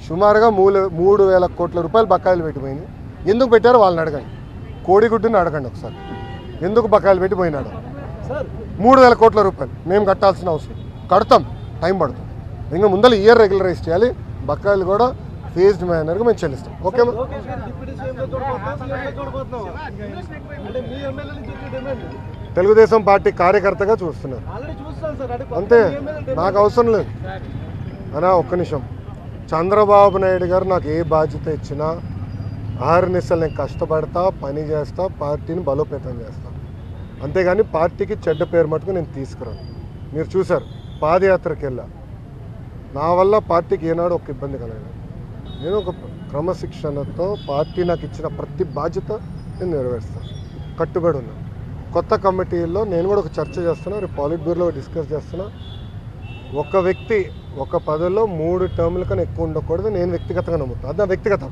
సుమారుగా 3,000 కోట్ల రూపాయలు బకాయిలు పెట్టిపోయింది. ఎందుకు పెట్టారో వాళ్ళని అడగండి. కోడిగుడ్డుని అడగండి ఒకసారి, ఎందుకు బకాయిలు పెట్టిపోయినాడు. 3,000 కోట్ల రూపాయలు మేము కట్టాల్సిన అవసరం, కడతాం, టైం పడుతుంది. ఇంకా ముందర ఇయర్ రెగ్యులరైజ్ చేయాలి, బకాయిలు కూడా ఫేజ్డ్ మేనర్గా మేము చెల్లిస్తాం. ఓకే, తెలుగుదేశం పార్టీ కార్యకర్తగా చూస్తున్నారు అంతే, నాకు అవసరం లేదు అనా. ఒక్క నిమిషం, చంద్రబాబు నాయుడు గారు నాకు ఏ బాధ్యత ఇచ్చినా ఆహర్నిశలు నేను కష్టపడతా, పని చేస్తా, పార్టీని బలోపేతం చేస్తా. అంతేగాని పార్టీకి చెడ్డ పేరు మటుకు నేను తీసుకురాను. మీరు చూశారు, పాదయాత్రకి వెళ్ళా, నా వల్ల పార్టీకి ఏనాడు ఒక ఇబ్బంది కలగలేదు. నేను ఒక క్రమశిక్షణతో పార్టీ నాకు ఇచ్చిన ప్రతి బాధ్యత నేను నెరవేరుస్తాను, కట్టుబడి ఉన్నాను. కొత్త కమిటీల్లో నేను కూడా ఒక చర్చ చేస్తున్నా, రేపు పాలిట్ బ్యూరోలో డిస్కస్ చేస్తున్నా. ఒక వ్యక్తి ఒక పదవిలో 3 టర్ముల కన్నా ఎక్కువ ఉండకూడదు నేను వ్యక్తిగతంగా నమ్ముతాను. అది నా వ్యక్తిగత